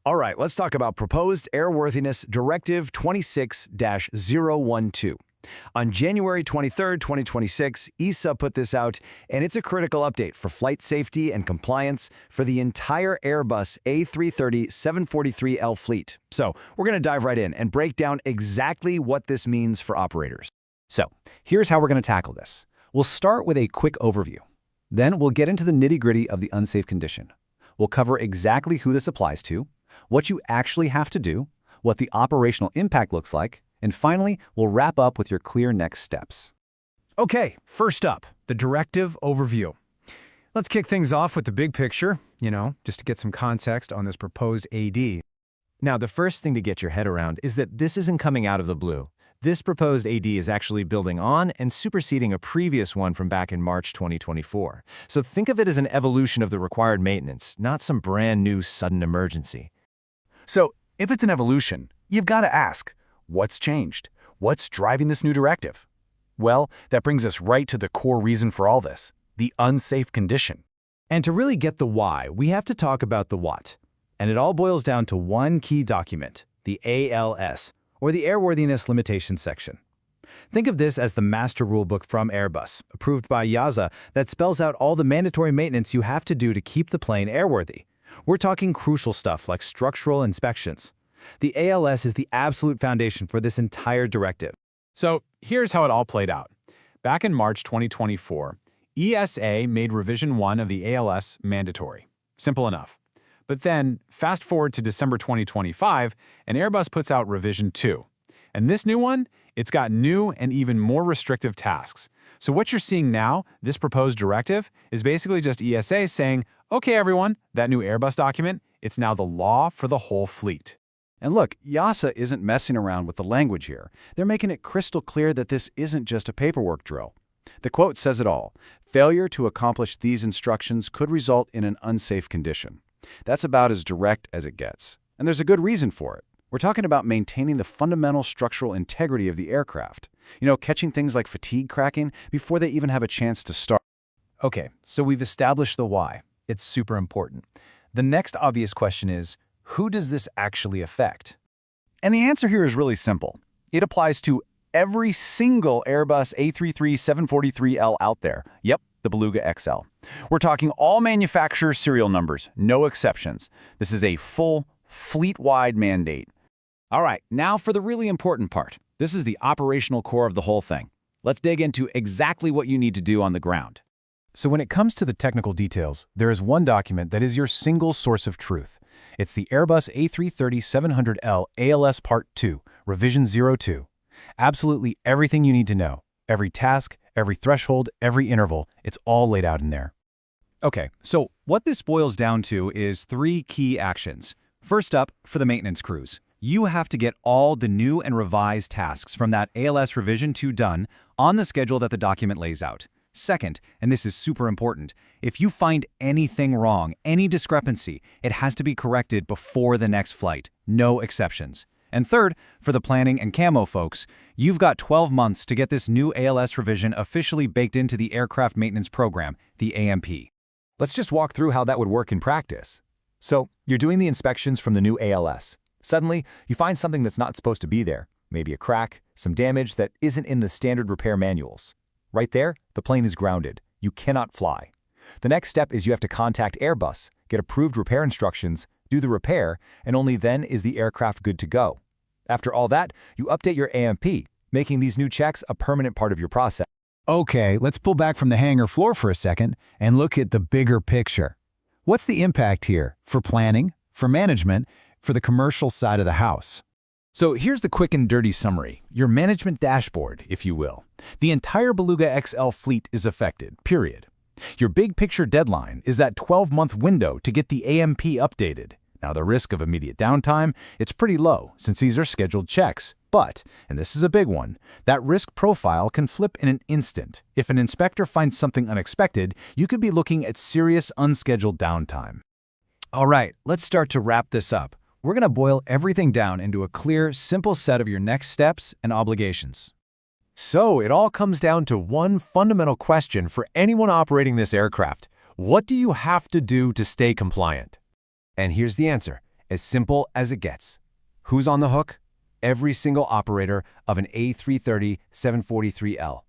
All right, let's talk about proposed Airworthiness Directive 26-012. On January 23, 2026, EASA put this out, and it's a critical update for flight safety and compliance for the entire Airbus A330-743L fleet. So we're going to dive right in and break down exactly what this means for operators. So here's how we're going to tackle this. We'll start with a quick overview. Then we'll get into the nitty-gritty of the unsafe condition. We'll cover exactly who this applies to, what you actually have to do, what the operational impact looks like, and finally, we'll wrap up with your clear next steps. Okay, first up, the directive overview. Let's kick things off with the big picture, just to get some context on this proposed AD. Now, the first thing to get your head around is that this isn't coming out of the blue. This proposed AD is actually building on and superseding a previous one from back in March 2024. So think of it as an evolution of the required maintenance, not some brand new sudden emergency. So if it's an evolution, you've got to ask, what's changed? What's driving this new directive? Well, that brings us right to the core reason for all this, the unsafe condition. And to really get the why, we have to talk about the what. And it all boils down to one key document, the ALS, or the Airworthiness Limitation Section. Think of this as the master rulebook from Airbus, approved by EASA, that spells out all the mandatory maintenance you have to do to keep the plane airworthy. We're talking crucial stuff like structural inspections. The ALS is the absolute foundation for this entire directive. So here's how it all played out. Back in March 2024, EASA made Revision 1 of the ALS mandatory. Simple enough. But then, fast forward to December 2025, and Airbus puts out Revision 2. And this new one, it's got new and even more restrictive tasks. So what you're seeing now, this proposed directive, is basically just EASA saying, okay everyone, that new Airbus document, it's now the law for the whole fleet. And look, EASA isn't messing around with the language here. They're making it crystal clear that this isn't just a paperwork drill. The quote says it all. Failure to accomplish these instructions could result in an unsafe condition. That's about as direct as it gets. And there's a good reason for it. We're talking about maintaining the fundamental structural integrity of the aircraft. Catching things like fatigue cracking before they even have a chance to start. Okay, so we've established the why. It's super important. The next obvious question is, who does this actually affect? And the answer here is really simple. It applies to every single Airbus A330-743L out there. Yep, the Beluga XL. We're talking all manufacturer serial numbers, no exceptions. This is a full, fleet-wide mandate. All right, now for the really important part. This is the operational core of the whole thing. Let's dig into exactly what you need to do on the ground. So when it comes to the technical details, there is one document that is your single source of truth. It's the Airbus A330-700L ALS Part 2, Revision 02. Absolutely everything you need to know. Every task, every threshold, every interval, it's all laid out in there. Okay, so what this boils down to is 3 key actions. First up, for the maintenance crews. You have to get all the new and revised tasks from that ALS Revision 2 done on the schedule that the document lays out. Second, and this is super important, if you find anything wrong, any discrepancy, it has to be corrected before the next flight. No exceptions. And third, for the planning and camo folks, you've got 12 months to get this new ALS revision officially baked into the Aircraft Maintenance Program, the AMP. Let's just walk through how that would work in practice. So, you're doing the inspections from the new ALS. Suddenly, you find something that's not supposed to be there. Maybe a crack, some damage that isn't in the standard repair manuals. Right there, the plane is grounded. You cannot fly. The next step is you have to contact Airbus, get approved repair instructions, do the repair, and only then is the aircraft good to go. After all that, you update your AMP, making these new checks a permanent part of your process. Okay, let's pull back from the hangar floor for a second and look at the bigger picture. What's the impact here for planning, for management, for the commercial side of the house? So here's the quick and dirty summary, your management dashboard, if you will. The entire Beluga XL fleet is affected, period. Your big picture deadline is that 12-month window to get the AMP updated. Now, the risk of immediate downtime, it's pretty low since these are scheduled checks. But, and this is a big one, that risk profile can flip in an instant. If an inspector finds something unexpected, you could be looking at serious unscheduled downtime. All right, let's start to wrap this up. We're going to boil everything down into a clear, simple set of your next steps and obligations. So it all comes down to one fundamental question for anyone operating this aircraft. What do you have to do to stay compliant? And here's the answer. As simple as it gets. Who's on the hook? Every single operator of an A330-743L.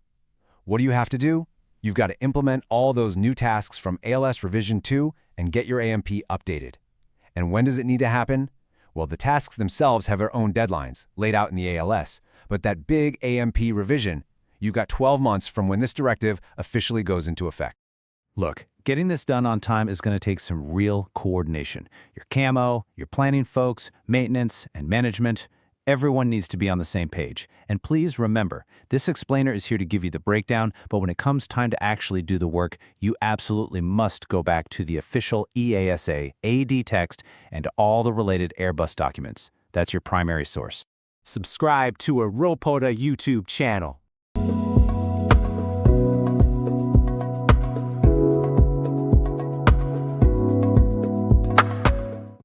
What do you have to do? You've got to implement all those new tasks from ALS Revision 2 and get your AMP updated. And when does it need to happen? Well, the tasks themselves have their own deadlines, laid out in the ALS, but that big AMP revision, you've got 12 months from when this directive officially goes into effect. Look, getting this done on time is going to take some real coordination. Your camo, your planning folks, maintenance, and management. Everyone needs to be on the same page. And please remember, this explainer is here to give you the breakdown, but when it comes time to actually do the work, you absolutely must go back to the official EASA AD text and all the related Airbus documents. That's your primary source. Subscribe to AEROPODA YouTube channel.